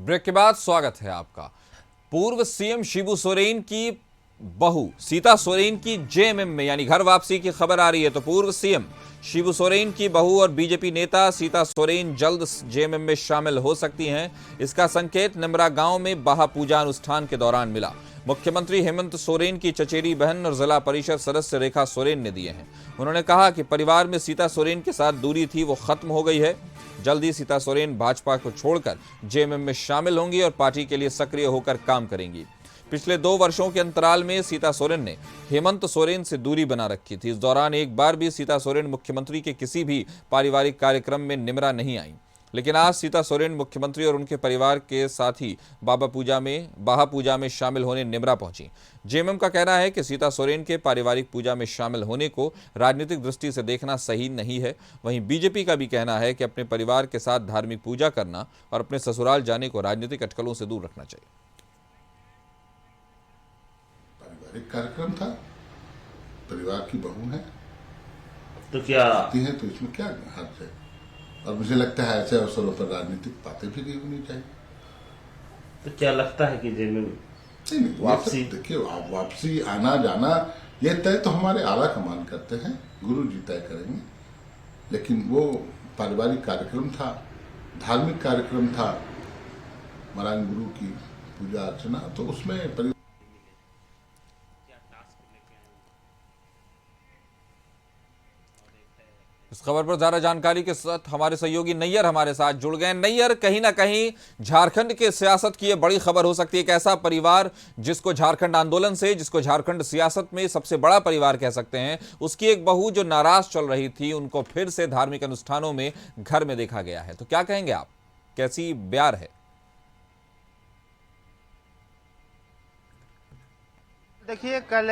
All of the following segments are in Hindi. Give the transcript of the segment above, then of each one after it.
ब्रेक के बाद स्वागत है आपका। पूर्व सीएम शिबू सोरेन की बहू सीता सोरेन की जेएमएम में यानी घर वापसी की खबर आ रही है। तो पूर्व सीएम शिबू सोरेन की बहू और बीजेपी नेता सीता सोरेन जल्द जेएमएम में शामिल हो सकती हैं। इसका संकेत निमरा गांव में बाहा पूजा अनुष्ठान के दौरान मिला। मुख्यमंत्री हेमंत सोरेन की चचेरी बहन और जिला परिषद सदस्य रेखा सोरेन ने दिए हैं। उन्होंने कहा कि परिवार में सीता सोरेन के साथ दूरी थी वो खत्म हो गई है। जल्द ही सीता सोरेन भाजपा को छोड़कर जेएमएम में शामिल होंगी और पार्टी के लिए सक्रिय होकर काम करेंगी। पिछले 2 वर्षों के अंतराल में सीता सोरेन ने हेमंत सोरेन से दूरी बना रखी थी। इस दौरान एक बार भी सीता सोरेन मुख्यमंत्री के किसी भी पारिवारिक कार्यक्रम में निमरा नहीं आई। लेकिन आज सीता सोरेन मुख्यमंत्री और उनके परिवार के साथ ही बाहा पूजा में शामिल होने निमरा पहुंची। जेएमएम का कहना है कि सीता सोरेन के पारिवारिक पूजा में शामिल होने को राजनीतिक दृष्टि से देखना सही नहीं है। वहीं बीजेपी का भी कहना है कि अपने परिवार के साथ धार्मिक पूजा करना और अपने ससुराल जाने को राजनीतिक अटकलों से दूर रखना चाहिए। पारिवारिक कार्यक्रम था, परिवार की बहू है तो क्या आती है तो इसमें क्या हर्ज है। और मुझे लगता है ऐसे अवसरों पर राजनीतिक बातें भी नहीं होनी चाहिए। तो क्या लगता है कि जेएमएम नहीं, वापसी देखिए, वापसी आना जाना ये तय तो हमारे आला कमान करते हैं, गुरु जी तय करेंगे। लेकिन वो पारिवारिक कार्यक्रम था, धार्मिक कार्यक्रम था, महाराज गुरु की पूजा अर्चना, तो उसमें इस खबर पर ज्यादा जानकारी के साथ हमारे सहयोगी नैयर हमारे साथ जुड़ गए। नैयर, कहीं ना कहीं झारखंड के सियासत की यह बड़ी खबर हो सकती है। एक ऐसा परिवार जिसको झारखंड आंदोलन से, जिसको झारखंड सियासत में सबसे बड़ा परिवार कह सकते हैं, उसकी एक बहू जो नाराज चल रही थी, उनको फिर से धार्मिक अनुष्ठानों में घर में देखा गया है। तो क्या कहेंगे आप, कैसी ब्यार है? देखिए, कल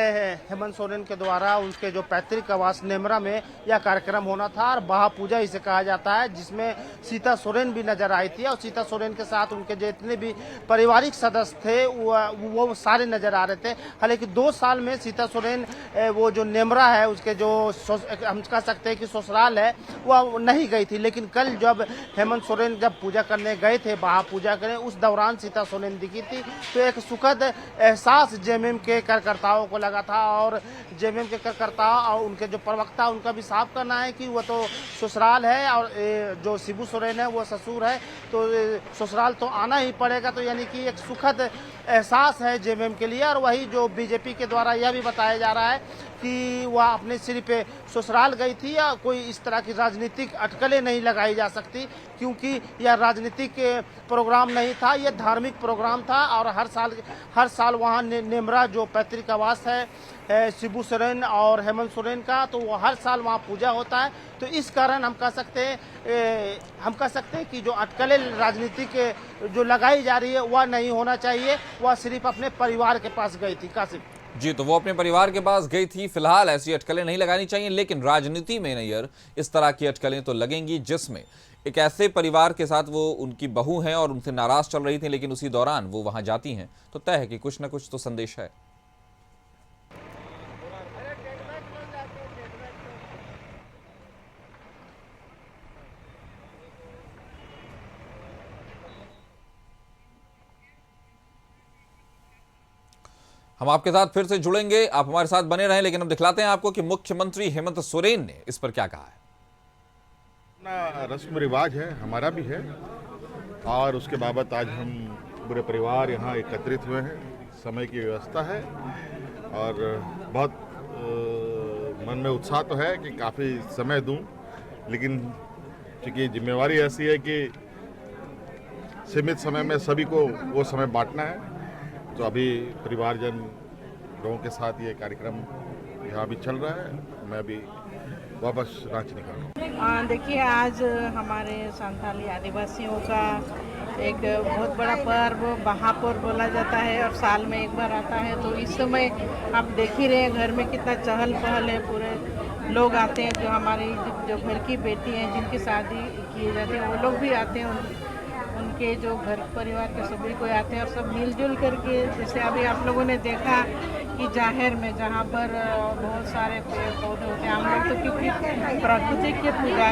हेमंत सोरेन के द्वारा उनके जो पैतृक आवास नेमरा में यह कार्यक्रम होना था और बाहा पूजा इसे कहा जाता है, जिसमें सीता सोरेन भी नजर आई थी और सीता सोरेन के साथ उनके जितने भी पारिवारिक सदस्य थे वो सारे नजर आ रहे थे। हालांकि 2 साल में सीता सोरेन वो जो नेमरा है उसके जो हम कह सकते हैं कि ससुराल है वह नहीं गई थी। लेकिन कल जब हेमंत सोरेन जब पूजा करने गए थे, बाहा पूजा करने, उस दौरान सीता सोरेन दिखी थी। तो एक सुखद एहसास जेएमएम के कार्यकर्ताओं को लगा था और जेएमएम के कार्यकर्ता और उनके जो प्रवक्ता, उनका भी साफ करना है कि वो तो ससुराल है और जो शिबू सोरेन है वो ससुर है, तो ससुराल तो आना ही पड़ेगा। तो यानी कि एक सुखद एहसास है जेएमएम के लिए। और वही जो बीजेपी के द्वारा यह भी बताया जा रहा है कि वह अपने सिर पे ससुराल गई थी या कोई इस तरह की राजनीतिक अटकलें नहीं लगाई जा सकती, क्योंकि यह राजनीतिक प्रोग्राम नहीं था, यह धार्मिक प्रोग्राम था। और हर साल वहाँ नेमरा जो पैतृक आवास है शिबू सोरेन और हेमंत सोरेन का, तो वो हर साल वहाँ पूजा होता है। तो इस कारण हम कह सकते हैं कि जो अटकलें राजनीतिक जो लगाई जा रही है वह नहीं होना चाहिए। वह सिर्फ अपने परिवार के पास गई थी। कासिम जी, तो वो अपने परिवार के पास गई थी। फिलहाल ऐसी अटकलें नहीं लगानी चाहिए, लेकिन राजनीति में नैयर इस तरह की अटकलें तो लगेंगी जिसमें एक ऐसे परिवार के साथ वो उनकी बहू हैं और उनसे नाराज चल रही थी, लेकिन उसी दौरान वो वहां जाती हैं, तो तय है कि कुछ ना कुछ तो संदेश है। हम आपके साथ फिर से जुड़ेंगे, आप हमारे साथ बने रहें। लेकिन हम दिखलाते हैं आपको कि मुख्यमंत्री हेमंत सोरेन ने इस पर क्या कहा है। रस्म रिवाज है, हमारा भी है, और उसके बाबत आज हम पूरे परिवार यहाँ एकत्रित हुए हैं। समय की व्यवस्था है और बहुत मन में उत्साह तो है कि काफ़ी समय दूं, लेकिन चूँकि जिम्मेवारी ऐसी है कि सीमित समय में सभी को वो समय बांटना है, तो अभी परिवारजन लोगों के साथ ये कार्यक्रम यहाँ भी चल रहा है। मैं भी वापस रांची निकल रहा हूँ। देखिए, आज हमारे संथाली आदिवासियों का एक बहुत बड़ा पर्व बाहा पर्व बोला जाता है और साल में एक बार आता है। तो इस समय आप देख ही रहे हैं घर में कितना चहल पहल है। पूरे लोग आते हैं, जो हमारी जो घर की बेटी हैं जिनकी शादी की जाती है वो लोग भी आते हैं। उनके जो घर परिवार के सभी कोई आते हैं और सब मिलजुल करके, जैसे अभी आप लोगों ने देखा कि जाहिर में जहाँ पर बहुत सारे पेड़ पौधे होते हैं, हम लोग तो क्योंकि प्रकृति की पूजा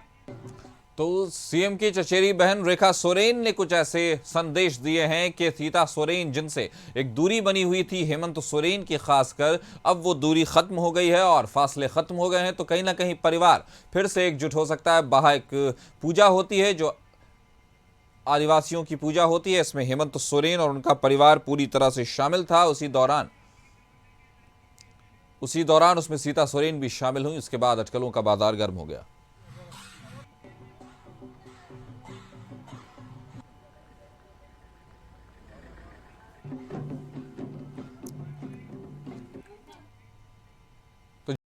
तो सीएम की चचेरी बहन रेखा सोरेन ने कुछ ऐसे संदेश दिए हैं कि सीता सोरेन जिनसे एक दूरी बनी हुई थी हेमंत सोरेन की खासकर, अब वो दूरी खत्म हो गई है और फासले खत्म हो गए हैं, तो कहीं ना कहीं परिवार फिर से एकजुट हो सकता है। वहां एक पूजा होती है जो आदिवासियों की पूजा होती है, इसमें हेमंत सोरेन और उनका परिवार पूरी तरह से शामिल था। उसी दौरान उसमें सीता सोरेन भी शामिल हुई। उसके बाद अटकलों का बाजार गर्म हो गया।